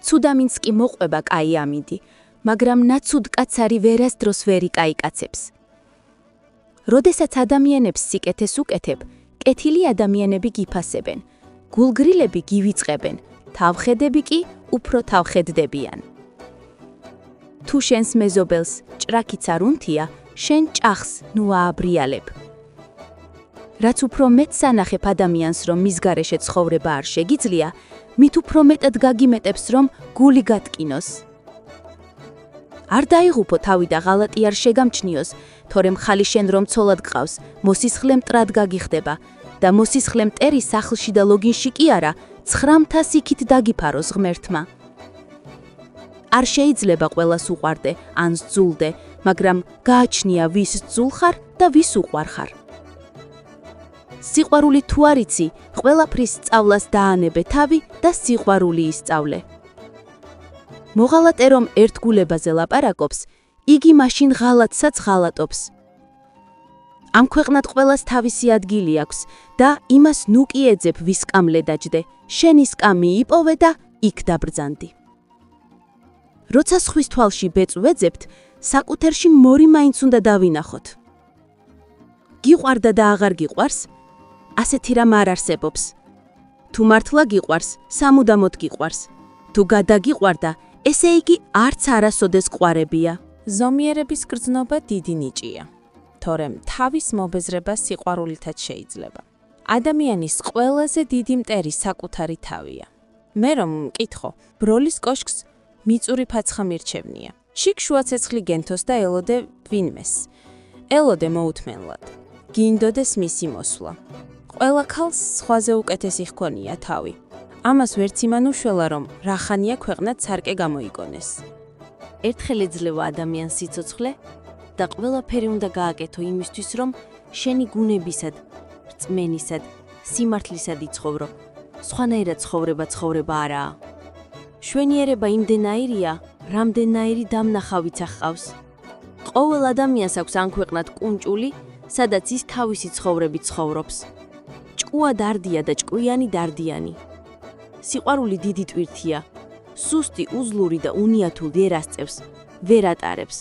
ცუდამინც კი მოყვება კაი ამინდი, მაგრამ ნაცუდ კაცარი ვერასდროს ვერ იკაიკაცებს. როდესაც ადამიანებს სიკეთეს უკეთებ, კეთილი ადამიანები გიფასებენ, გულგრილები გივიწყებენ, თავხედები კი უფრო თავხედდებიან. თუ შენს მეზობელს ჭრაკიც არ უნთია, შენ ჭახს ნუ ააბრიალებ. რაც უფრო მეტ სანახებ ადამიანს, რომ მის გარეშე ცხოვრება არ შეგიძლია, მით უფრო მეტად გაგიმეტებს, რომ გული გატკინოს. არ დაიღუპო თავი და ღალატი არ შეგამჩნიოს, თორემ ხალი შენ რომ ცოლად გყავს, მოსისხლე მტრად გაგიხდება და მოსისხლე მტერი სახლში და ლოგინში კი არა, 900 იქით დაგიფაროს ღმერთმა. არ შეიძლება ყველას უყვარდე, ან სძულდე, მაგრამ გააჩნია ვის სძულ ხარ და ვის უყვარ ხარ. სიყვარული თუ არ იცი, ყველაფრის სწავლას დაანებე თავი და სიყვარული ისწავლე. მოღალატე რომ ერთგულებაზე ლაპარაკობს, იგი მაშინ ღალატსაც ღალატობს. ამ ქვეყნად ყველას თავისი ადგილი აქვს და იმას ნუ კი ეძებ ვის კამლე დაჯდე, შენი სკამი იპოვე და იქ დაბრძანდი. როცა სხვის თვალში ბეწ ვეძებთ, საკუთერში მორი მაინც უნდა დავინახოთ. გიყვარდა და აღარ გიყვარს, ასეთი რამ არ არსებობს. თუ მართლა გიყვარს, სამუდამოდ გიყვარს. თუ გადაგიყვარდა, ესე იგი არც არასოდეს ყვარებია. ზომიერების გრძნობა დიდი ნიჭია, თორემ თავის მობეზრება სიყვარულითაც შეიძლება. ადამიანის ყველაზე დიდი მტერი საკუთარი თავია. მე რომ მკითხო, ბროლის კოშკს მიწური ფაცხა მირჩევნია. შიქშუა ცეცხლი გენთოს და ელოდე ვინმეს. ელოდე მოუთმენლად. გინდოდეს მისი მოსვლა. ყველა ქალს სხვაზე უკეთესი ჰქონია თავი. ამას ვერც იმან უშველა, რომ რახანია ქვეყნად სარკე გამოიგონეს. ერთხელ ეძლევა ადამიანს სიცოცხლე და ყველაფერი უნდა გააკეთო იმისთვის, რომ შენი გუნებისად, რწმენისად, სიმართლისად იცხოვრო. სხვანაირად ცხოვრება არაა. შვენიერება იმდენაირია, რამდენაირი დამნახავიც აღყავს. ყოველ ადამიანს აქვს ამ ქვეყნად კუნჭული, სადაც ის თავისი ცხოვრებით ცხოვრობს. ჭკუა დარდია და ჭკვიანი დარდიანი. სიყვარული დიდი ტვირთია. სუსტი, უძლური და უნიათული ვერ ასწევს, ვერ ატარებს.